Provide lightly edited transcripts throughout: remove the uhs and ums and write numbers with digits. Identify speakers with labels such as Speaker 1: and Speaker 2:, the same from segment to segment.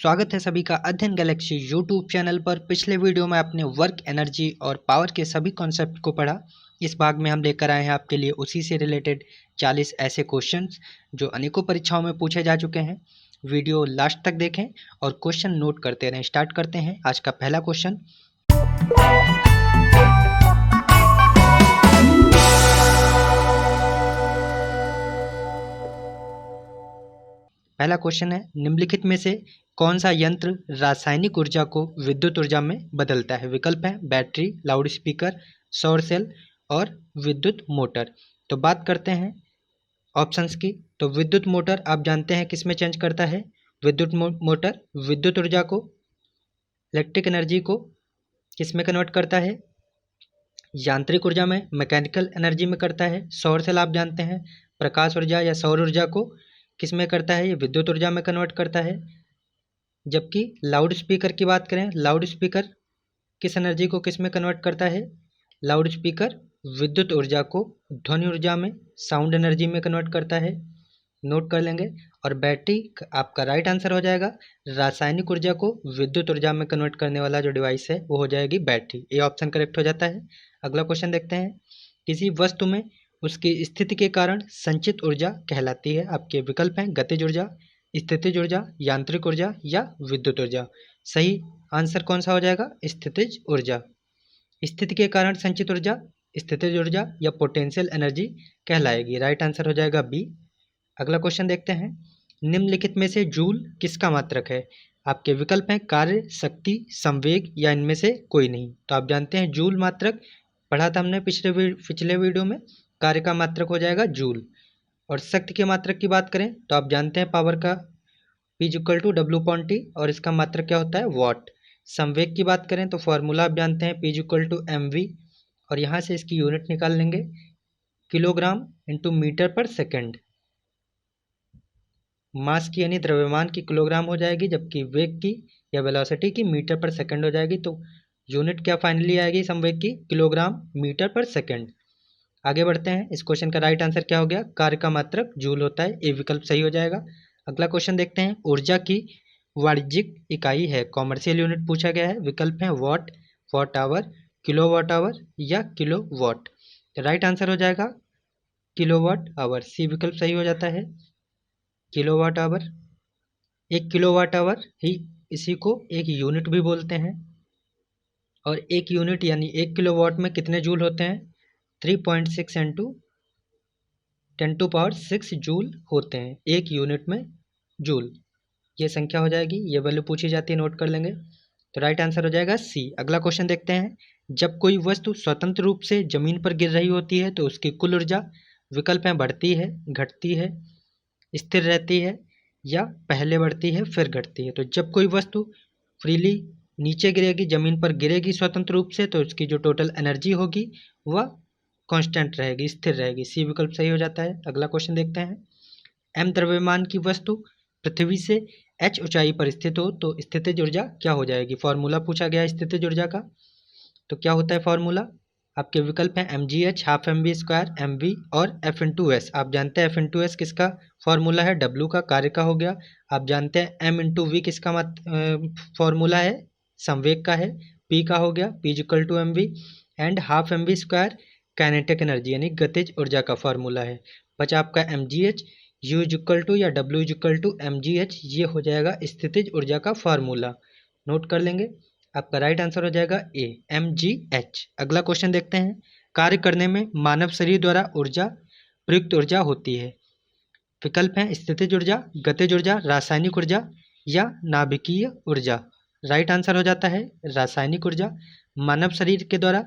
Speaker 1: स्वागत है सभी का अध्ययन गैलेक्सी यूट्यूब चैनल पर। पिछले वीडियो में आपने वर्क, एनर्जी और पावर के सभी कॉन्सेप्ट को पढ़ा। इस भाग में हम लेकर आए हैं आपके लिए उसी से रिलेटेड 40 ऐसे क्वेश्चंस जो अनेकों परीक्षाओं में पूछे जा चुके हैं। वीडियो लास्ट तक देखें और क्वेश्चन नोट करते रहें। स्टार्ट करते हैं आज का पहला क्वेश्चन। पहला क्वेश्चन है, निम्नलिखित में से कौन सा यंत्र रासायनिक ऊर्जा को विद्युत ऊर्जा में बदलता है? विकल्प है बैटरी, लाउड स्पीकर, सौर सेल और विद्युत मोटर। तो बात करते हैं ऑप्शंस की। तो विद्युत मोटर आप जानते हैं किस में चेंज करता है? विद्युत मोटर विद्युत ऊर्जा को, इलेक्ट्रिक एनर्जी को किस में कन्वर्ट करता है? यांत्रिक ऊर्जा में, मैकेनिकल एनर्जी में करता है। सौर सेल आप जानते हैं प्रकाश ऊर्जा या सौर ऊर्जा को किस में करता है? ये विद्युत ऊर्जा में कन्वर्ट करता है। जबकि लाउड स्पीकर की बात करें, लाउड स्पीकर किस एनर्जी को किस में कन्वर्ट करता है? लाउड स्पीकर विद्युत ऊर्जा को ध्वनि ऊर्जा में, साउंड एनर्जी में कन्वर्ट करता है। नोट कर लेंगे। और बैटरी आपका राइट आंसर हो जाएगा। रासायनिक ऊर्जा को विद्युत ऊर्जा में कन्वर्ट करने वाला जो डिवाइस है वो हो जाएगी बैटरी। ये ऑप्शन करेक्ट हो जाता है। अगला क्वेश्चन देखते हैं। किसी वस्तु में उसकी स्थिति के कारण संचित ऊर्जा कहलाती है। आपके विकल्प हैं गतिज ऊर्जा, स्थितिज ऊर्जा, यांत्रिक ऊर्जा या विद्युत ऊर्जा। सही आंसर कौन सा हो जाएगा? स्थितिज ऊर्जा। स्थिति के कारण संचित ऊर्जा स्थितिज ऊर्जा या पोटेंशियल एनर्जी कहलाएगी। राइट आंसर हो जाएगा बी। अगला क्वेश्चन देखते हैं। निम्नलिखित में से जूल किसका मात्रक है? आपके विकल्प हैं कार्य, शक्ति, संवेग या इनमें से कोई नहीं। तो आप जानते हैं जूल मात्रक पढ़ा था हमने पिछले वीडियो में। कार्य का मात्रक हो जाएगा जूल। और शक्ति के मात्रक की बात करें तो आप जानते हैं पावर का P=W/T और इसका मात्रक क्या होता है? वॉट। संवेग की बात करें तो फॉर्मूला आप जानते हैं P=mv और यहाँ से इसकी यूनिट निकाल लेंगे किलोग्राम इंटू मीटर पर सेकेंड। मास की यानी द्रव्यमान की किलोग्राम हो जाएगी, जबकि वेग की या वेलोसिटी की मीटर पर सेकेंड हो जाएगी। तो यूनिट क्या फाइनली आएगी संवेग की? किलोग्राम मीटर पर सेकेंड। आगे बढ़ते हैं। इस क्वेश्चन का राइट आंसर क्या हो गया? कार्य का मात्रक जूल होता है। ए विकल्प सही हो जाएगा। अगला क्वेश्चन देखते हैं। ऊर्जा की वाणिज्यिक इकाई है, कॉमर्शियल यूनिट पूछा गया है। विकल्प है watt, watt hour, kilowatt hour या किलोवाट। राइट आंसर हो जाएगा किलोवाट आवर। सी विकल्प सही हो जाता है। Kilowatt hour. एक किलोवाट आवर ही इसी को एक यूनिट भी बोलते हैं। और एक यूनिट यानी 1 किलोवाट में कितने जूल होते हैं? 3.6 इंटू 10⁶ जूल होते हैं एक यूनिट में जूल। ये संख्या हो जाएगी, ये वैल्यू पूछी जाती है, नोट कर लेंगे। तो राइट आंसर हो जाएगा सी। अगला क्वेश्चन देखते हैं। जब कोई वस्तु स्वतंत्र रूप से जमीन पर गिर रही होती है तो उसकी कुल ऊर्जा विकल्प है बढ़ती है, घटती है, स्थिर रहती है या पहले बढ़ती है फिर घटती है। तो जब कोई वस्तु फ्रीली नीचे गिरेगी, जमीन पर गिरेगी स्वतंत्र रूप से, तो उसकी जो टोटल एनर्जी होगी वह कांस्टेंट रहेगी, स्थिर रहेगी। सी विकल्प सही हो जाता है। अगला क्वेश्चन देखते हैं। एम द्रव्यमान की वस्तु पृथ्वी से एच ऊंचाई पर स्थित हो तो स्थितिज ऊर्जा क्या हो जाएगी? फॉर्मूला पूछा गया है स्थितिज ऊर्जा का। तो क्या होता है फॉर्मूला? आपके विकल्प हैं mgh, हाफ mv² mv और F/s। आप जानते हैं F/s किसका फॉर्मूला है? W का, कार्य का हो गया। आप जानते हैं m/v किसका फॉर्मूला है? संवेग का है। P का हो गया P=mv and half mv² kinetic energy यानी गतिज ऊर्जा का फॉर्मूला है। बचा आपका mgh, U= या W=mgh। ये हो जाएगा स्थितिज ऊर्जा का फॉर्मूला। नोट कर लेंगे। आपका राइट आंसर हो जाएगा ए, mgh। अगला क्वेश्चन देखते हैं। कार्य करने में मानव शरीर द्वारा ऊर्जा प्रयुक्त ऊर्जा होती है। विकल्प हैं स्थितिज ऊर्जा, गतिज ऊर्जा, रासायनिक ऊर्जा या नाभिकीय ऊर्जा। राइट आंसर हो जाता है रासायनिक ऊर्जा। मानव शरीर के द्वारा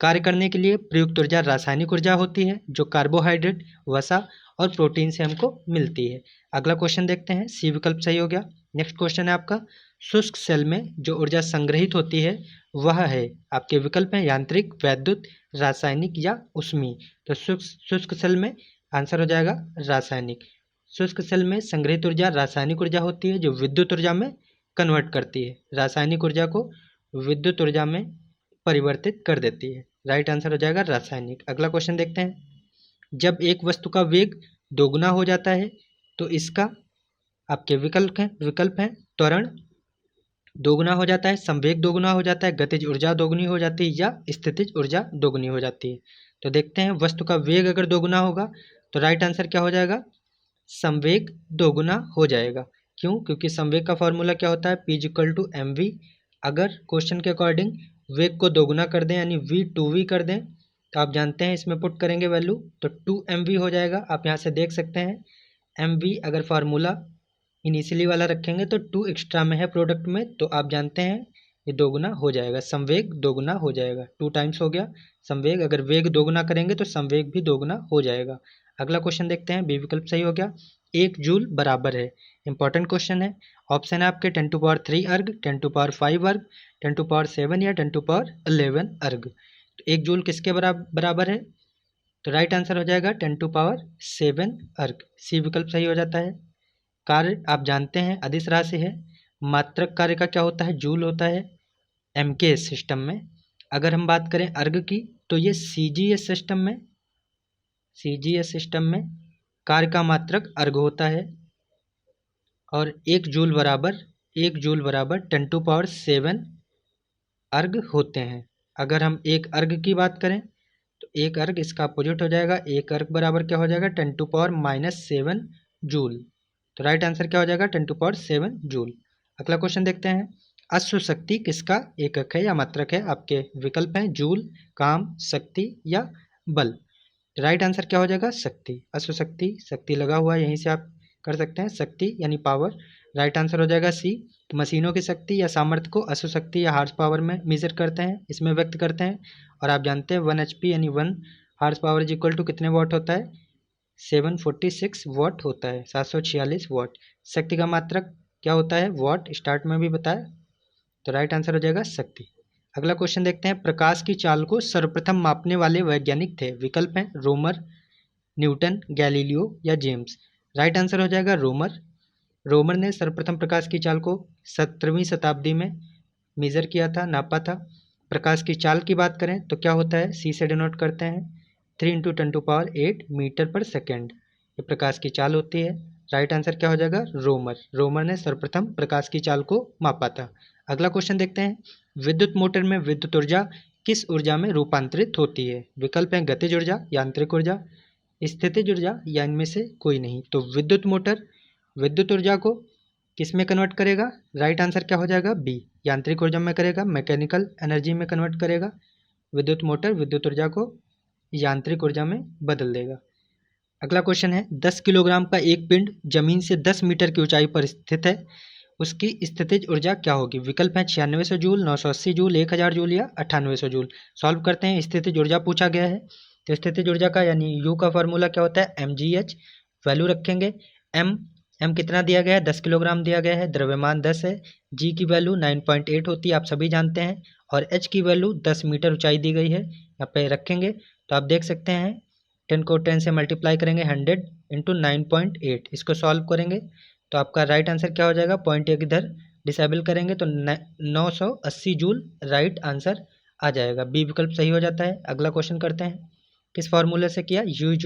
Speaker 1: कार्य करने के लिए प्रयुक्त ऊर्जा रासायनिक ऊर्जा होती है, जो कार्बोहाइड्रेट, वसा और प्रोटीन से हमको मिलती है। अगला क्वेश्चन देखते हैं। सी विकल्प सही हो गया। नेक्स्ट क्वेश्चन है आपका, शुष्क सेल में जो ऊर्जा संग्रहित होती है वह है। आपके विकल्प हैं यांत्रिक, वैद्युत, रासायनिक या ऊष्मीय। तो शुष्क सेल में आंसर हो जाएगा रासायनिक। शुष्क सेल में संग्रहित ऊर्जा रासायनिक ऊर्जा होती है, जो विद्युत ऊर्जा में कन्वर्ट करती है। रासायनिक ऊर्जा को विद्युत ऊर्जा में परिवर्तित कर देती है। राइट आंसर हो जाएगा रासायनिक। अगला क्वेश्चन देखते हैं। जब एक वस्तु का वेग दोगुना हो जाता है तो इसका आपके विकल्प हैं त्वरण, दोगुना हो जाता है, संवेग दोगुना हो जाता है, गतिज ऊर्जा दोगुनी हो जाती है या स्थितिज ऊर्जा दोगुनी हो जाती है। तो देखते हैं, वस्तु का वेग अगर दोगुना होगा तो राइट आंसर क्या हो जाएगा, संवेग दोगुना हो जाएगा। क्यों? क्योंकि संवेग का फॉर्मूला क्या होता है, P = mv। अगर क्वेश्चन के अकॉर्डिंग वेग को दोगुना कर दें यानी v 2v कर दें तो आप जानते हैं इसमें पुट करेंगे वैल्यू तो 2mv हो जाएगा। आप यहाँ से देख सकते हैं mv अगर फार्मूला इनिशियली वाला रखेंगे तो 2 एक्स्ट्रा में है प्रोडक्ट में, तो आप जानते हैं ये दोगुना हो जाएगा, संवेग दोगुना हो जाएगा। 2 टाइम्स हो गया संवेग, अगर वेग दोगुना करेंगे तो संवेग भी दोगुना हो जाएगा। अगला क्वेश्चन देखते हैं, बी विकल्प सही हो गया। 1 जूल बराबर है, इंपॉर्टेंट क्वेश्चन है। ऑप्शन है आपके 10⁻³ अर्ग, 10⁻5 अर्ग, 10⁻7 या 10⁻11 अर्ग। तो 1 जूल किसके बराबर है, तो राइट आंसर हो जाएगा 10⁻7 अर्ग, सी विकल्प सही हो जाता है। कार्य आप जानते हैं अदिश राशि है, मात्रक कार्य का क्या होता है, जूल होता है एमकेएस सिस्टम में। अगर हम बात करें अर्ग की तो ये सीजीएस सिस्टम में कार्य का मात्रक अर्ग होता है और 1 जूल बराबर 10⁻7 अर्ग होते हैं। अगर हम एक अर्ग की बात करें तो एक अर्ग इसका अपोजिट हो जाएगा, एक अर्ग बराबर क्या हो जाएगा 10⁻⁻7 जूल। तो राइट आंसर क्या हो जाएगा 10⁻7 जूल। अगला क्वेश्चन देखते हैं, अश्व शक्ति किसका एकक है या मात्रक है, आपके विकल्प हैं जूल, काम, शक्ति या बल। राइट आंसर क्या हो जाएगा शक्ति, अश्व शक्ति, शक्ति लगा हुआ है यहीं से आप कर सकते हैं, शक्ति यानी पावर। राइट आंसर हो जाएगा सी, मशीनों की शक्ति या सामर्थ्य को अश्व शक्ति या हार्स पावर में मेजर करते हैं, इसमें व्यक्त करते हैं। और आप जानते हैं 1 HP यानी 1 हार्स पावर = कितने वाट होता है, 746 वाट होता है, 746 वाट। शक्ति का मात्रक क्या होता है, वाट, स्टार्ट में भी बताया। तो राइट आंसर हो जाएगा शक्ति। अगला क्वेश्चन देखते हैं, प्रकाश की चाल को सर्वप्रथम मापने वाले वैज्ञानिक थे, विकल्प हैं रोमर, न्यूटन, गैलीलियो या जेम्स। राइट आंसर हो जाएगा रोमर। रोमर ने सर्वप्रथम प्रकाश की चाल को 17वीं शताब्दी में मेजर किया था, नापा था। प्रकाश की चाल की बात करें तो क्या होता है, सी से डिनोट करते हैं, 3 × 10⁸ मीटर पर सेकेंड, ये प्रकाश की चाल होती है। राइट आंसर क्या हो जाएगा रोमर, रोमर ने सर्वप्रथम प्रकाश की चाल को मापा था। अगला क्वेश्चन देखते हैं, विद्युत मोटर में विद्युत ऊर्जा किस ऊर्जा में रूपांतरित होती है, विकल्प हैं गतिज ऊर्जा, यांत्रिक ऊर्जा, स्थितिज ऊर्जा या इनमें से कोई नहीं। तो विद्युत मोटर विद्युत ऊर्जा को किस में कन्वर्ट करेगा, राइट आंसर क्या हो जाएगा बी, यांत्रिक ऊर्जा में करेगा, मैकेनिकल एनर्जी में कन्वर्ट करेगा। विद्युत मोटर विद्युत ऊर्जा को यांत्रिक ऊर्जा में बदल देगा। अगला क्वेश्चन है, 10 किलोग्राम का एक पिंड जमीन से 10 मीटर की ऊंचाई पर स्थित है, उसकी स्थितिज ऊर्जा क्या होगी, विकल्प है 9600 जूल, 980 जूल, 1000 जूल या 9800 जूल। सॉल्व करते हैं, स्थितिज ऊर्जा पूछा गया है तो स्थितिज ऊर्जा का यानी यू का फॉर्मूला क्या होता है mgh, वैल्यू रखेंगे। एम कितना दिया गया है, 10 किलोग्राम दिया गया है, द्रव्यमान 10 है, जी की वैल्यू 9.8 होती है आप सभी जानते हैं, और एच की वैल्यू 10 मीटर ऊंचाई दी गई है, यहाँ पे रखेंगे। तो आप देख सकते हैं 10 को 10 से मल्टीप्लाई करेंगे 100 × 9.8, इसको सॉल्व करेंगे तो आपका राइट आंसर क्या हो जाएगा, पॉइंट एक इधर डिसेबल करेंगे तो 980 जूल राइट आंसर आ जाएगा, बी विकल्प सही हो जाता है। अगला क्वेश्चन करते हैं, किस फॉर्मूले से किया, U =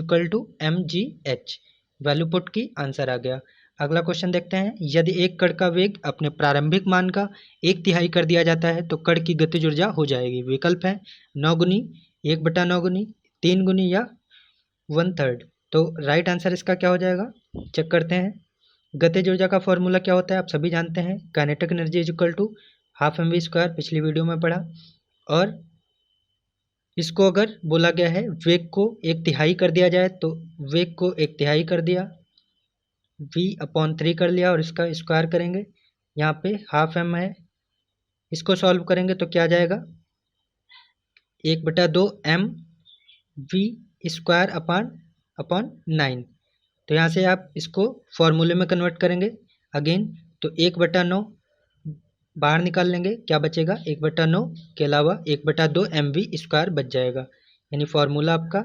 Speaker 1: mgh, वैल्यू पुट की आंसर आ गया। अगला क्वेश्चन देखते हैं, यदि एक कण का वेग अपने प्रारंभिक मान का 1/3 कर दिया जाता है तो कण की गतिज ऊर्जा हो जाएगी, विकल्प है 9 गुनी, 1/9 गुनी, 3 गुनी या 1/3। तो राइट आंसर इसका क्या हो जाएगा, चेक करते हैं। गतिज ऊर्जा का फॉर्मूला क्या होता है आप सभी जानते हैं, काइनेटिक एनर्जी = ½ mv², पिछली वीडियो में पढ़ा। और इसको अगर बोला गया है वेग को 1/3 कर दिया जाए तो वेग को 1/3 कर दिया, v/3 कर लिया और इसका स्क्वायर करेंगे, यहाँ पे ½ m है, इसको सॉल्व करेंगे तो क्या आ जाएगा 1/2 mv² तो यहाँ से आप इसको फॉर्मूले में कन्वर्ट करेंगे अगेन, तो 1/9 बाहर निकाल लेंगे, क्या बचेगा 1/9 के अलावा 1/2 mv² बच जाएगा, यानी फॉर्मूला आपका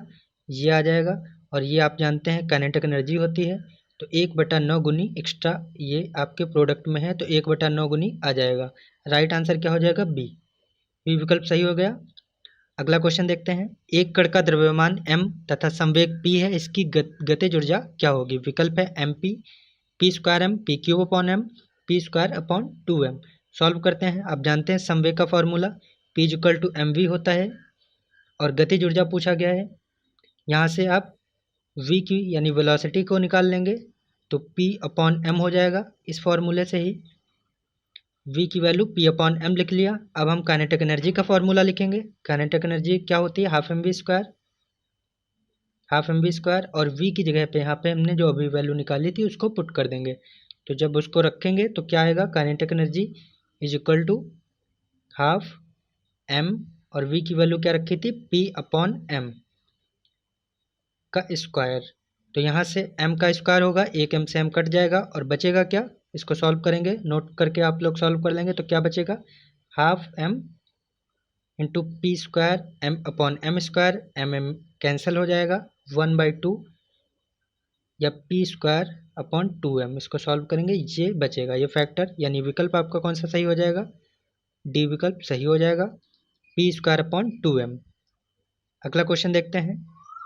Speaker 1: ये आ जाएगा। और ये आप जानते हैं काइनेटिक एनर्जी होती है, तो 1/9 गुनी एक्स्ट्रा ये आपके प्रोडक्ट में है तो 1/9 गुनी आ जाएगा। राइट आंसर क्या हो जाएगा बी, बी विकल्प सही हो गया। अगला क्वेश्चन देखते हैं, एक कण का द्रव्यमान m तथा संवेग p है, इसकी गतिज ऊर्जा क्या होगी, विकल्प है mp, p² m, p³ m, p² 2m। Solve करते हैं। आप जानते हैं समवेग का फॉर्मूला P=mv होता है और गतिज ऊर्जा पूछा गया है। यहाँ से आप v की यानी वेलोसिटी को निकाल लेंगे तो P/m हो जाएगा इस फॉर्मूले से ही। v की वैल्यू P/m लिख लिया। अब हम काइनेटिक एनर्जी का फॉर्मूला लिखेंगे। काइनेटिक एनर्जी क्या होती है? हाफ एम वी स्क्वायर और v की जगह पे यहाँ पे हमने जो अभी वैल्यू निकाली थी उसको पुट कर देंगे। तो जब उसको रखेंगे तो क्या आएगा? काइनेटिक एनर्जी = हाफ m और v की वैल्यू क्या रखी थी? P/m का स्क्वायर। तो यहाँ से m का स्क्वायर होगा, एक m से m कट जाएगा और बचेगा क्या? इसको सॉल्व करेंगे, नोट करके आप लोग सॉल्व कर लेंगे। तो क्या बचेगा? Half m into P² m/m², mm cancel हो जाएगा, 1/2 या P²/2m। इसको सॉल्व करेंगे, ये बचेगा, ये फैक्टर यानी विकल्प आपका कौन सा सही हो जाएगा? डी विकल्प सही हो जाएगा, P²/2m। अगला क्वेश्चन देखते हैं।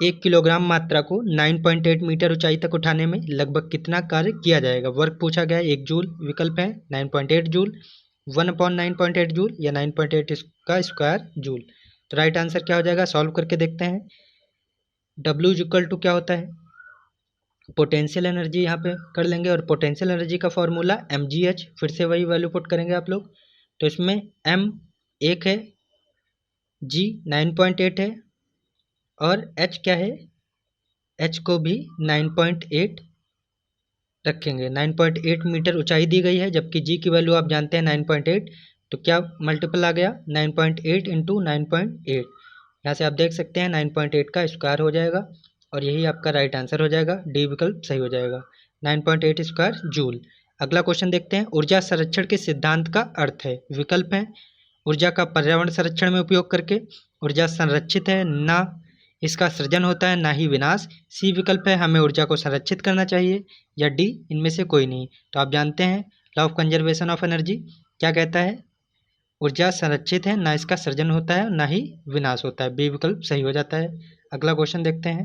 Speaker 1: 1 किलोग्राम मात्रा को 9.8 मीटर ऊंचाई तक उठाने में लगभग कितना कार्य किया जाएगा? वर्क पूछा गया है, 1 जूल विकल्प है, 9.8 जूल, 1/9.8 जूल या 9.8 का स्क्वायर जूल। तो राइट आंसर क्या हो जाएगा? सॉल्व करके देखते हैं। W क्या होता है? पोटेंशियल एनर्जी यहाँ पे कर लेंगे और पोटेंशियल एनर्जी का फॉर्मूला mgh, फिर से वही वैल्यू पुट करेंगे आप लोग। तो इसमें m 1 है, g 9.8 है और h क्या है? h को भी 9.8 रखेंगे। 9.8 मीटर ऊंचाई दी गई है, जबकि g की वैल्यू आप जानते हैं 9.8। तो क्या मल्टीपल आ गया? 9.8 इंटू 9.8। यहाँ से आप देख सकते हैं 9.8 का स्क्वायर हो जाएगा और यही आपका राइट आंसर हो जाएगा, डी विकल्प सही हो जाएगा, 9.8 स्क्वायर जूल। अगला क्वेश्चन देखते हैं। ऊर्जा संरक्षण के सिद्धांत का अर्थ है। विकल्प है, ऊर्जा का पर्यावरण संरक्षण में उपयोग करके, ऊर्जा संरक्षित है, ना इसका सृजन होता है, ना ही विनाश। सी विकल्प है, हमें ऊर्जा को संरक्षित करना चाहिए, या डी इनमें से कोई नहीं। तो आप जानते हैं law of conservation of energy क्या कहता है? ऊर्जा संरक्षित है, ना इसका सृजन होता है, ना ही विनाश होता है। बी विकल्प सही हो जाता है। अगला क्वेश्चन देखते हैं।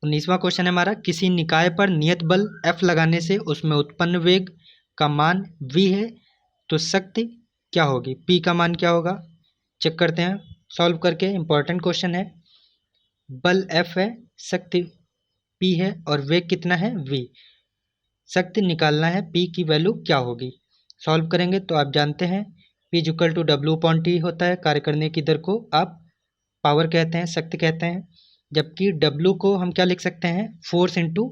Speaker 1: 19वां क्वेश्चन है हमारा। किसी निकाय पर नियत बल F लगाने से उसमें उत्पन्न वेग का मान v है, तो शक्ति क्या होगी? P का मान क्या होगा? चेक करते हैं सॉल्व करके। इंपॉर्टेंट क्वेश्चन है। बल F है, शक्ति P है और वेग कितना है? v। शक्ति निकालना है, P की वैल्यू क्या होगी? सॉल्व करेंगे तो आप जानते हैं P=W/T होता है। कार्य करने की दर को आप पावर कहते हैं, शक्ति कहते हैं। जबकि W को हम क्या लिख सकते हैं? फोर्स इंटू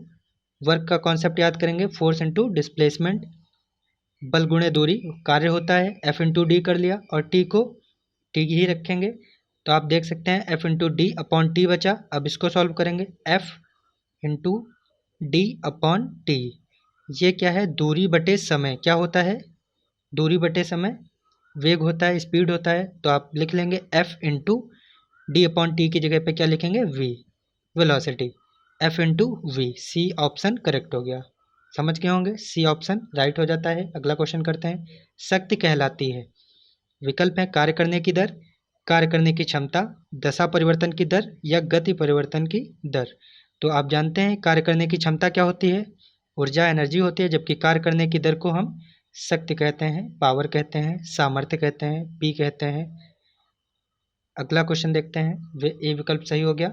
Speaker 1: वर्क का कॉन्सेप्ट याद करेंगे, फोर्स इंटू डिस्प्लेसमेंट, बल गुणे दूरी कार्य होता है। F इंटू डी कर लिया और T को T ही रखेंगे। तो आप देख सकते हैं F into D upon T बचा। अब इसको सॉल्व करेंगे, F into D upon T, ये क्या है? दूरी बटे समय। क्या होता है? दूरी बटे समय वेग होता है, स्पीड होता है। तो आप लिख लेंगे F into D upon T की जगह पे क्या लिखेंगे? v, velocity, F into V. C option correct हो गया, समझ गए होंगे, सी ऑप्शन राइट हो जाता है। अगला क्वेश्चन करते हैं। शक्ति कहलाती है, विकल्प है, कार्य करने की दर, कार्य करने की क्षमता, दशा परिवर्तन की दर या गति परिवर्तन की दर। तो आप जानते हैं कार्य करने की क्षमता क्या होती है? ऊर्जा, एनर्जी होती है। जबकि कार्य करने की दर को हम शक्ति कहते हैं, पावर कहते हैं, सामर्थ्य कहते हैं, पी कहते हैं। अगला क्वेश्चन देखते हैं, वे ए विकल्प सही हो गया।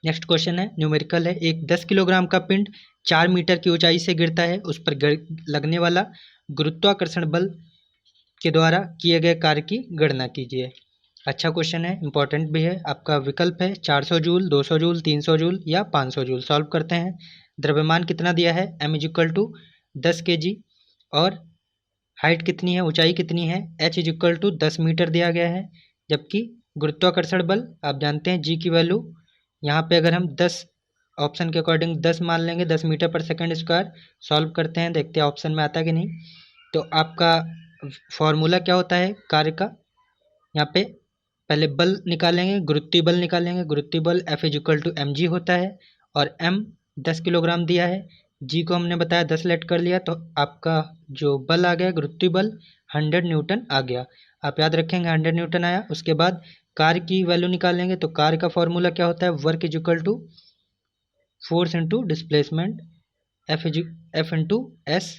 Speaker 1: नेक्स्ट क्वेश्चन है, न्यूमेरिकल है। एक 10 किलोग्राम का पिंड 4 मीटर की ऊंचाई से गिरता है, उस पर लगने वाला गुरुत्वाकर्षण बल के द्वारा किए गए कार्य की गणना कीजिए। अच्छा क्वेश्चन है, इंपॉर्टेंट भी है। आपका विकल्प है 400 जूल, 200 जूल, 300 जूल या 500 जूल। सॉल्व करते हैं। द्रव्यमान कितना दिया है? m=10 kg और हाइट कितनी है, ऊंचाई कितनी है? h=10 मीटर दिया गया है। जबकि गुरुत्वाकर्षण बल आप जानते हैं g की वैल्यू, यहाँ पे अगर हम 10 ऑप्शन के अकॉर्डिंग 10 मान लेंगे, 10 मीटर पर सेकंड स्क्वायर। सॉल्व करते हैं, देखते हैं ऑप्शन में आता है कि नहीं। तो आपका फॉर्मूला क्या होता है कार्य का? यहाँ पे पहले बल निकालेंगे, गुरुत्वीय बल निकालेंगे। गुरुत्वीय बल F=mg होता है और m 10 किलोग्राम दिया है, g को हमने बताया 10 लेट कर लिया, तो आपका जो बल आ गया गुरुत्वीय बल 100 न्यूटन आ गया। आप याद रखेंगे 100 न्यूटन आया। उसके बाद कार्य की वैल्यू निकालेंगे, तो कार्य का फॉर्मूला क्या होता है? Work = force into displacement, F into S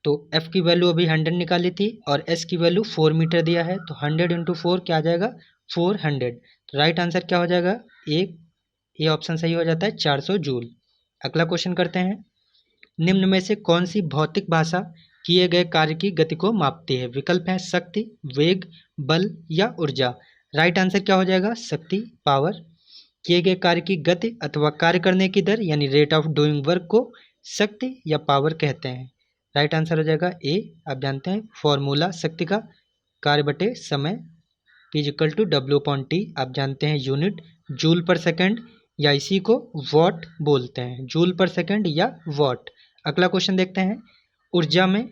Speaker 1: तो F की वैल्यू अभी 100 निकाली थी और S की वैल्यू 4 मीटर दिया है, तो 100 इंटू 4 क्या आ जाएगा 400। तो राइट आंसर क्या हो जाएगा ये ऑप्शन सही हो जाता है 400 जूल। अगला क्वेश्चन करते हैं, निम्न में से कौन सी भौतिक भाषा किए गए कार्य की गति को मापती है? विकल्प है शक्ति, वेग, बल या ऊर्जा। राइट आंसर क्या हो जाएगा शक्ति, पावर। किए गए कार्य की गति अथवा कार्य करने की दर यानी रेट ऑफ डूइंग वर्क को शक्ति या पावर कहते हैं। राइट आंसर हो जाएगा ए। आप जानते हैं फॉर्मूला शक्ति का कार्य बटे समय P=W/T। आप जानते हैं यूनिट जूल पर सेकंड या इसी को वॉट बोलते हैं, जूल पर सेकंड या वॉट। अगला क्वेश्चन देखते हैं, ऊर्जा में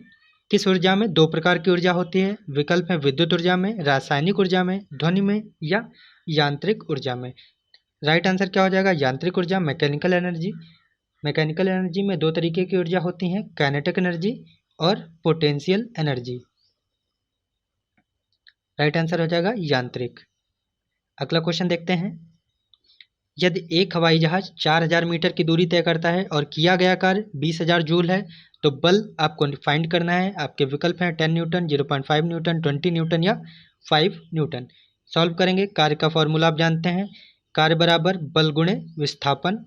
Speaker 1: किस ऊर्जा में दो प्रकार की ऊर्जा होती है? विकल्प है विद्युत ऊर्जा में, रासायनिक ऊर्जा में, ध्वनि में या यांत्रिक ऊर्जा में। राइट आंसर क्या हो जाएगा यांत्रिक ऊर्जा, मैकेनिकल एनर्जी। मैकेनिकल एनर्जी में दो तरीके की ऊर्जा होती हैं, काइनेटिक एनर्जी और पोटेंशियल एनर्जी। राइट आंसर हो जाएगा यांत्रिक। अगला क्वेश्चन देखते हैं, यदि एक हवाई जहाज 4000 मीटर की दूरी तय करता है और किया गया कार्य 20000 जूल है, तो बल आपको फाइंड करना है। आपके विकल्प हैं 10 न्यूटन, 0.5 न्यूटन, 20 न्यूटन या 5 न्यूटन। सॉल्व करेंगे, कार्य का फॉर्मूला आप जानते हैं, कार्य बराबर बल गुणे विस्थापन।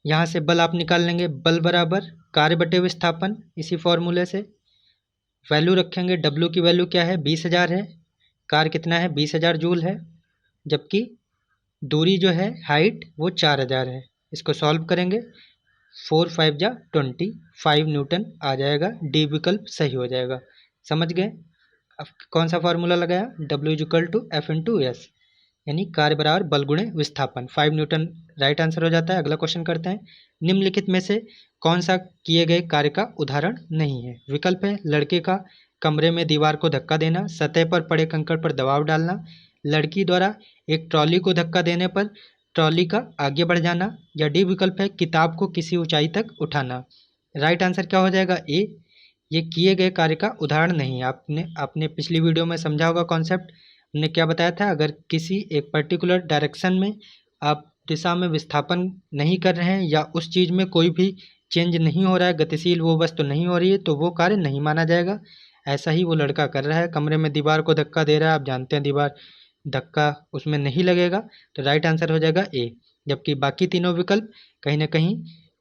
Speaker 1: यहाँ से बल आप निकाल लेंगे, बल बराबर कार्य बटे विस्थापन, इसी फॉर्मूले से वैल्यू रखेंगे। डब्ल्यू की वैल्यू क्या है 20000 है, कार्य कितना है 20000 जूल है, जबकि दूरी जो है हाइट वो 4000 है। इसको सॉल्व करेंगे, 4 5 जा 20, 5 न्यूटन आ जाएगा। डी विकल्प सही हो जाएगा। समझ गए? अब कौन सा फार्मूला लगाया, W=F/S, यानी कार्य बराबर बल गुणे विस्थापन, 5 न्यूटन राइट आंसर हो जाता है। अगला क्वेश्चन करते हैं, निम्नलिखित में से कौन सा किए गए कार्य का उदाहरण नहीं है? विकल्प है लड़के का कमरे में दीवार को धक्का देना, सतह पर पड़े कंकड़ पर दबाव डालना, लड़की द्वारा एक ट्रॉली को धक्का देने पर ट्रॉली का आगे बढ़ जाना, या डी विकल्प है किताब को किसी ऊंचाई तक उठाना। राइट आंसर क्या हो जाएगा ए। ये किए गए कार्य का उदाहरण नहीं है। आपने पिछली वीडियो में समझा होगा कॉन्सेप्ट। हमने क्या बताया था, अगर किसी एक पर्टिकुलर डायरेक्शन में आप दिशा में विस्थापन नहीं कर रहे हैं या उस चीज़ में कोई भी चेंज नहीं हो रहा है, गतिशील वो वस्तु नहीं हो रही है, तो वो कार्य नहीं माना जाएगा। ऐसा ही वो लड़का कर रहा है, कमरे में दीवार को धक्का दे रहा है, आप जानते हैं दीवार धक्का उसमें नहीं लगेगा, तो राइट आंसर हो जाएगा ए। जबकि बाकी तीनों विकल्प कहीं ना कहीं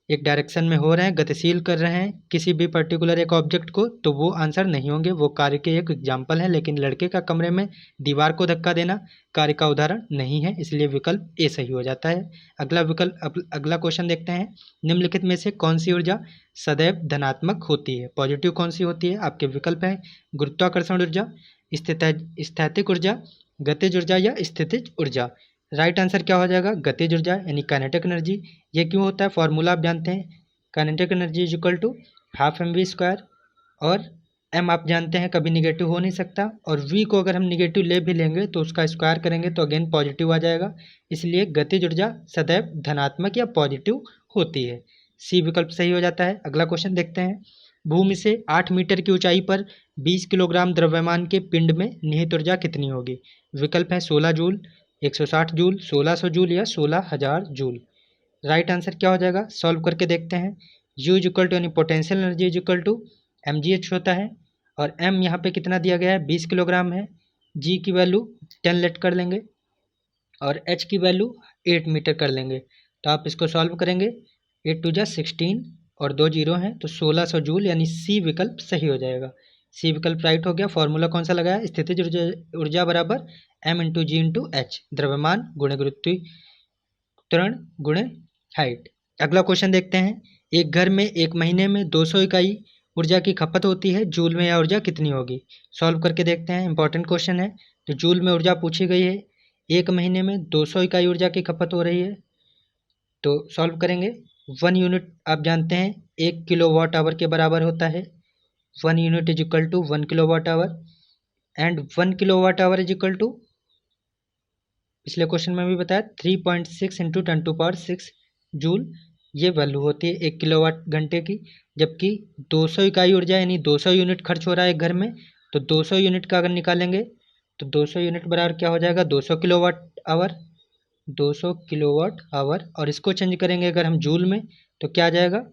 Speaker 1: एक डायरेक्शन में हो रहे हैं, गतिशील कर रहे हैं किसी भी पर्टिकुलर एक ऑब्जेक्ट को, तो वो आंसर नहीं होंगे, वो कार्य के एक एग्जाम्पल है। लेकिन लड़के का कमरे में दीवार को धक्का देना कार्य का उदाहरण नहीं है, इसलिए विकल्प ए सही हो जाता है। अगला क्वेश्चन देखते हैं, निम्नलिखित में से कौन सी ऊर्जा सदैव धनात्मक होती है? पॉजिटिव कौन सी होती है? आपके विकल्प हैं गुरुत्वाकर्षण ऊर्जा, स्थैतिक ऊर्जा, गतिज ऊर्जा या स्थितिज ऊर्जा। राइट आंसर क्या हो जाएगा गतिज ऊर्जा यानी काइनेटिक एनर्जी। ये क्यों होता है, फॉर्मूला आप जानते हैं, काइनेटिक एनर्जी =12 mv², और m आप जानते हैं कभी निगेटिव हो नहीं सकता, और v को अगर हम निगेटिव ले भी लेंगे तो उसका स्क्वायर करेंगे तो अगेन पॉजिटिव आ जाएगा, इसलिए गतिज ऊर्जा सदैव धनात्मक या पॉजिटिव होती है। सी विकल्प सही हो जाता है। अगला क्वेश्चन देखते हैं, भूमि से 8 मीटर की ऊंचाई पर 20 किलोग्राम द्रव्यमान के पिंड में निहित ऊर्जा कितनी होगी? विकल्प है 16 जूल, 160 जूल, 1600 जूल या 16000 जूल। राइट आंसर क्या हो जाएगा, सॉल्व करके देखते हैं। U यानी पोटेंशियल एनर्जी mgh होता है, और m यहाँ पे कितना दिया गया है 20 किलोग्राम है, g की वैल्यू 10 लेट कर लेंगे और h की वैल्यू 8 मीटर कर लेंगे, तो आप इसको सॉल्व करेंगे, 8 2 जा 16 और 2 जीरो हैं तो 1600 जूल, यानी सी विकल्प सही हो जाएगा। सी विकल्प राइट हो गया। फॉर्मूला कौन सा लगाया, स्थितिज ऊर्जा बराबर m×g×h, द्रव्यमान गुणे गुरुत्वाकर्षण गुणे हाइट। अगला क्वेश्चन देखते हैं, एक घर में एक महीने में 200 इकाई ऊर्जा की खपत होती है, जूल में यह ऊर्जा कितनी होगी? सॉल्व करके देखते हैं, इंपॉर्टेंट क्वेश्चन है। तो जूल में ऊर्जा पूछी गई है, एक महीने में 200 इकाई ऊर्जा की खपत हो रही है, तो सॉल्व करेंगे। 1 यूनिट आप जानते हैं 1 किलोवाट आवर के बराबर होता है, 1 unit =1 kilowatt hour, and 1 kilowatt hour = पिछले क्वेश्चन में भी बताया 3.6 × 10⁶ जूल, ये वैल्यू होती है 1 किलोवाट घंटे की। जबकि 200 इकाई ऊर्जा यानी 200 यूनिट खर्च हो रहा है एक घर में, तो 200 यूनिट का अगर निकालेंगे तो 200 यूनिट बराबर क्या हो जाएगा 200 किलोवाट आवर, 200 किलोवाट आवर, और इसको चेंज करेंगे अगर हम जूल में तो क्या आ जाएगा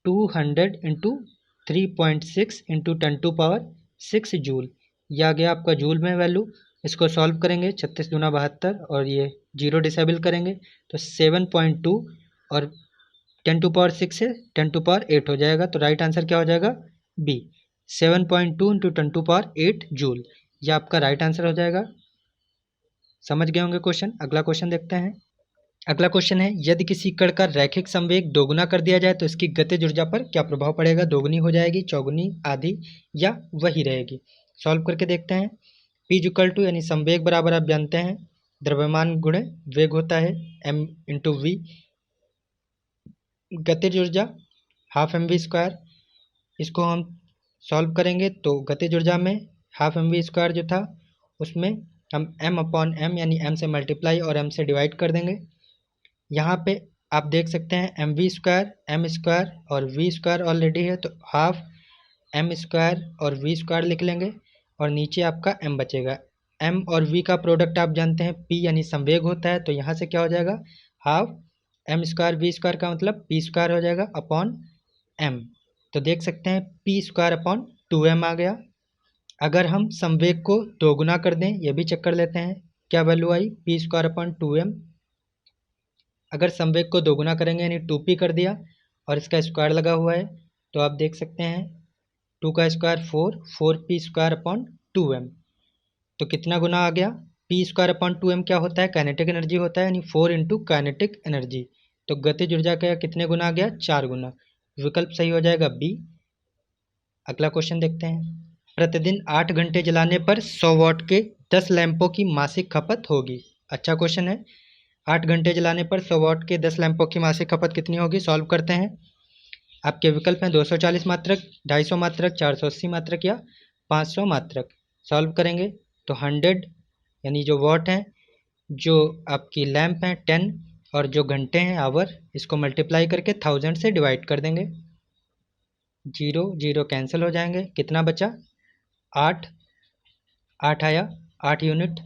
Speaker 1: 200 इंटू 3.6 इंटू 10⁻6 जूल। यह आ गया आपका जूल में वैल्यू। इसको सॉल्व करेंगे, 36 दूना 72 और ये 0 डिसेबल करेंगे तो 7.2 और 10⁻6 से 10⁻8 हो जाएगा। तो राइट आंसर क्या हो जाएगा? B, 7.2 into 10⁻8 joule. यह आपका राइट आंसर हो जाएगा। समझ गए होंगे क्वेश्चन। अगला क्वेश्चन देखते हैं। अगला क्वेश्चन है, यदि किसी कण का रैखिक संवेग दोगुना कर दिया जाए तो इसकी गतिज ऊर्जा पर क्या प्रभाव पड़ेगा? दोगुनी हो जाएगी, चौगुनी, आधी या वही रहेगी? सॉल्व करके देखते हैं। P इक्वल टू यानी संवेग बराबर आप जानते हैं द्रव्यमान गुणे वेग होता है, m इंटू वी। गतिज ऊर्जा हाफ एम वी स्क्वायर। इसको हम सॉल्व करेंगे तो गतिज ऊर्जा में हाफ एम वी स्क्वायर जो था उसमें हम m अपॉन m यानी m से मल्टीप्लाई और m से डिवाइड कर देंगे। यहाँ पे आप देख सकते हैं M V square, M square और वी स्क्वायर ऑलरेडी है, तो हाफ एम स्क्वायर और वी स्क्वायर लिख लेंगे और नीचे आपका m बचेगा। m और v का प्रोडक्ट आप जानते हैं p यानी संवेग होता है, तो यहाँ से क्या हो जाएगा? Half M square V square का मतलब p स्क्वायर हो जाएगा अपॉन m। तो देख सकते हैं p स्क्वायर अपॉन 2m आ गया। अगर हम संवेग को दोगुना कर दें, ये भी चेक कर लेते हैं क्या वैल्यू आई, p स्क्वायर अपॉन 2m। अगर संवेग को दोगुना करेंगे यानी 2p कर दिया और इसका स्क्वायर लगा हुआ है, तो आप देख सकते हैं 2 का square 4p square upon 2m। तो कितना गुना आ गया? p स्क्वायर अपॉन 2m क्या होता है? काइनेटिक एनर्जी होता है, यानी 4 इंटू काइनेटिक एनर्जी। तो गतिज ऊर्जा का कितने गुना आ गया? 4 गुना। विकल्प सही हो जाएगा बी। अगला क्वेश्चन देखते हैं। प्रतिदिन 8 घंटे जलाने पर 100 वाट के 10 लैंपों की मासिक खपत होगी। अच्छा क्वेश्चन है। 8 घंटे जलाने पर 100 वाट के 10 लैंपों की मासिक खपत कितनी होगी? सॉल्व करते हैं। आपके विकल्प हैं 240 मात्रक, 250 मात्रक, 480 मात्रक या 500 मात्रक। सॉल्व करेंगे तो 100 यानी जो वाट हैं, जो आपकी लैंप हैं 10 और जो घंटे हैं आवर, इसको मल्टीप्लाई करके 1000 से डिवाइड कर देंगे। 0 0 कैंसिल हो जाएंगे। कितना बचा? 8 8 आया, 8 यूनिट।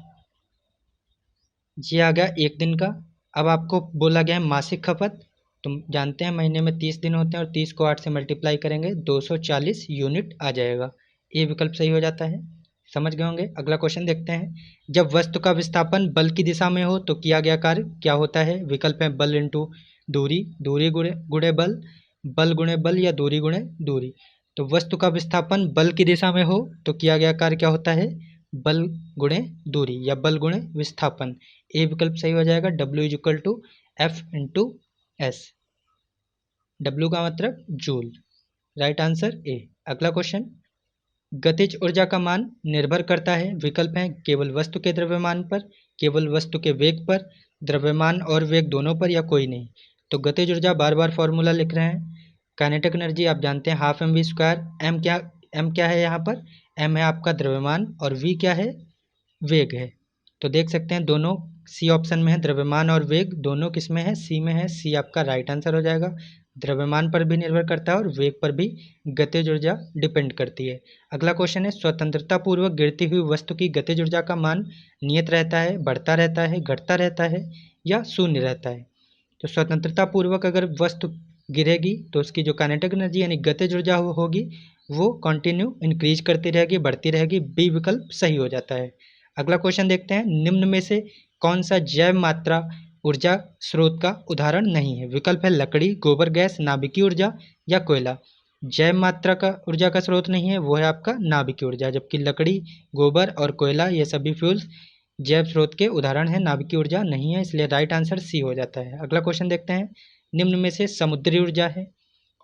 Speaker 1: ये आ गया एक दिन का। अब आपको बोला गया है मासिक खपत। तुम जानते हैं महीने में 30 दिन होते हैं और 30 को 8 से मल्टीप्लाई करेंगे 240 यूनिट आ जाएगा। ये विकल्प सही हो जाता है। समझ गए होंगे। अगला क्वेश्चन देखते हैं। जब वस्तु का विस्थापन बल की दिशा में हो तो किया गया कार्य क्या होता है? विकल्प है बल इंटू दूरी, दूरी गुणे बल, बल गुणे बल या दूरी गुणे दूरी। तो वस्तु का विस्थापन बल की दिशा में हो तो किया गया कार्य क्या होता है? बल गुणे दूरी या बल गुणे विस्थापन। ए विकल्प सही हो जाएगा। W is equal to F into S. W का मतलब जूल। Right answer A. अगला क्वेश्चन। गतिज ऊर्जा का मान निर्भर करता है। विकल्प हैं केवल वस्तु के द्रव्यमान पर, केवल वस्तु के वेग पर, द्रव्यमान और वेग दोनों पर या कोई नहीं। तो गतिज ऊर्जा बार बार फॉर्मूला लिख रहे हैं। काइनेटिक एनर्जी आप जानते हैं half M V square. M क्या है यहाँ पर? एम है आपका द्रव्यमान और वी क्या है? वेग है। तो देख सकते हैं दोनों सी ऑप्शन में है, द्रव्यमान और वेग दोनों किस में है? सी में है। सी आपका राइट आंसर हो जाएगा। द्रव्यमान पर भी निर्भर करता है और वेग पर भी गतिज ऊर्जा डिपेंड करती है। अगला क्वेश्चन है, स्वतंत्रता पूर्वक गिरती हुई वस्तु की गतिज ऊर्जा का मान नियत रहता है, बढ़ता रहता है, घटता रहता है या शून्य रहता है? तो स्वतंत्रता पूर्वक अगर वस्तु गिरेगी तो उसकी जो काइनेटिक एनर्जी यानी गतिज ऊर्जा होगी वो कंटिन्यू इंक्रीज करती रहेगी, बढ़ती रहेगी। बी विकल्प सही हो जाता है। अगला क्वेश्चन देखते हैं। निम्न में से कौन सा जैव मात्रा ऊर्जा स्रोत का उदाहरण नहीं है? विकल्प है लकड़ी, गोबर गैस, नाभिकीय ऊर्जा या कोयला। जैव मात्रा का ऊर्जा का स्रोत नहीं है, वो है आपका नाभिकीय ऊर्जा। जबकि लकड़ी, गोबर और कोयला ये सभी फ्यूल्स जैव स्रोत के उदाहरण हैं, नाभिकीय ऊर्जा नहीं है, इसलिए राइट आंसर सी हो जाता है। अगला क्वेश्चन देखते हैं। निम्न में से समुद्री ऊर्जा है,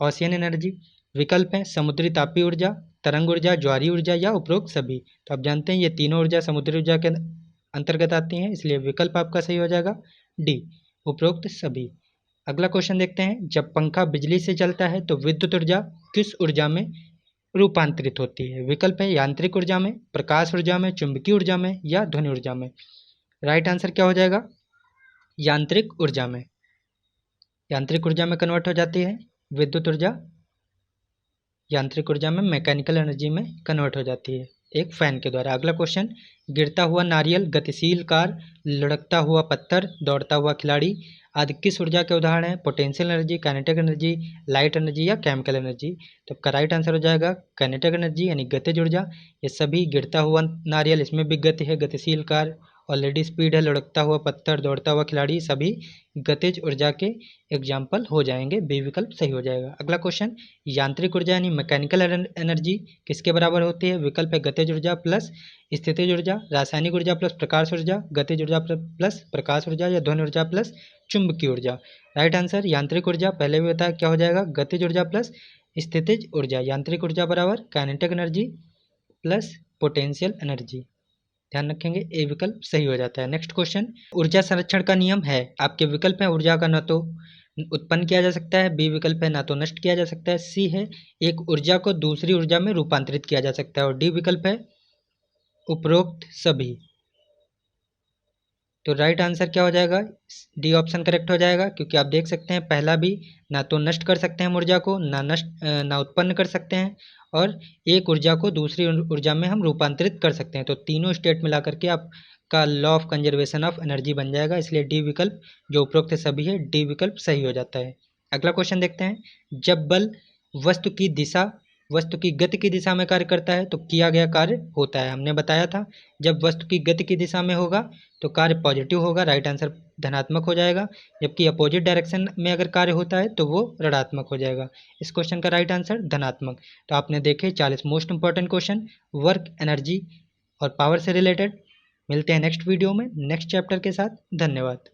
Speaker 1: ओशियन एनर्जी। विकल्प है समुद्री तापीय ऊर्जा, तरंग ऊर्जा, ज्वारीय ऊर्जा या उपरोक्त सभी। तो आप जानते हैं ये तीनों ऊर्जा समुद्री ऊर्जा के अंतर्गत आती हैं, इसलिए विकल्प आपका सही हो जाएगा डी, उपरोक्त सभी। अगला क्वेश्चन देखते हैं। जब पंखा बिजली से चलता है तो विद्युत ऊर्जा किस ऊर्जा में रूपांतरित होती है? विकल्प है यांत्रिक ऊर्जा में, प्रकाश ऊर्जा में, चुंबकीय ऊर्जा में या ध्वनि ऊर्जा में। राइट आंसर क्या हो जाएगा? यांत्रिक ऊर्जा में। यांत्रिक ऊर्जा में कन्वर्ट हो जाती है विद्युत ऊर्जा, यांत्रिक ऊर्जा में मैकेनिकल एनर्जी में कन्वर्ट हो जाती है एक फैन के द्वारा। अगला क्वेश्चन। गिरता हुआ नारियल, गतिशील कार, लुढ़कता हुआ पत्थर, दौड़ता हुआ खिलाड़ी, आदि किस ऊर्जा के उदाहरण हैं? Potential energy, kinetic energy, light energy या केमिकल एनर्जी। तो आपका राइट आंसर हो जाएगा काइनेटिक एनर्जी यानी गतिज ऊर्जा। ये सभी गिरता हुआ नारियल, इसमें भी गति है, गतिशील कार, ऑलरेडी स्पीड है, लुढ़कता हुआ पत्थर, दौड़ता हुआ खिलाड़ी, सभी गतिज ऊर्जा के एग्जाम्पल हो जाएंगे। बी विकल्प सही हो जाएगा। अगला क्वेश्चन, यांत्रिक ऊर्जा यानी मैकेनिकल एनर्जी किसके बराबर होती है? विकल्प है गतिज ऊर्जा प्लस स्थितिज ऊर्जा, रासायनिक ऊर्जा प्लस प्रकाश ऊर्जा, गतिज ऊर्जा प्लस प्रकाश ऊर्जा या ध्वनि ऊर्जा प्लस चुंबकीय ऊर्जा। राइट आंसर यांत्रिक ऊर्जा, पहले भी बताया क्या हो जाएगा, गतिज ऊर्जा प्लस स्थितिज ऊर्जा। यांत्रिक ऊर्जा बराबर kinetic energy plus potential energy. ध्यान रखेंगे, ए विकल्प सही हो जाता है। नेक्स्ट क्वेश्चन, ऊर्जा संरक्षण का नियम है। आपके विकल्प है ऊर्जा का न तो उत्पन्न किया जा सकता है, बी विकल्प है ना तो नष्ट किया जा सकता है, सी है एक ऊर्जा को दूसरी ऊर्जा में रूपांतरित किया जा सकता है, और डी विकल्प है उपरोक्त सभी। तो राइट आंसर क्या हो जाएगा? डी ऑप्शन करेक्ट हो जाएगा, क्योंकि आप देख सकते हैं पहला भी ना तो नष्ट कर सकते हैं ऊर्जा को, ना उत्पन्न कर सकते हैं, और एक ऊर्जा को दूसरी ऊर्जा में हम रूपांतरित कर सकते हैं। तो तीनों स्टेट मिला करके आपका law of conservation of energy बन जाएगा, इसलिए डी विकल्प जो उपरोक्त सभी है, डी विकल्प सही हो जाता है। अगला क्वेश्चन देखते हैं, जब बल वस्तु की गति की दिशा में कार्य करता है तो किया गया कार्य होता है। हमने बताया था जब वस्तु की गति की दिशा में होगा तो कार्य पॉजिटिव होगा, राइट आंसर धनात्मक हो जाएगा, जबकि अपोजिट डायरेक्शन में अगर कार्य होता है तो वो ऋणात्मक हो जाएगा। इस क्वेश्चन का राइट आंसर धनात्मक। तो आपने देखे 40 most important question work, energy और पावर से रिलेटेड। मिलते हैं नेक्स्ट वीडियो में नेक्स्ट चैप्टर के साथ। धन्यवाद।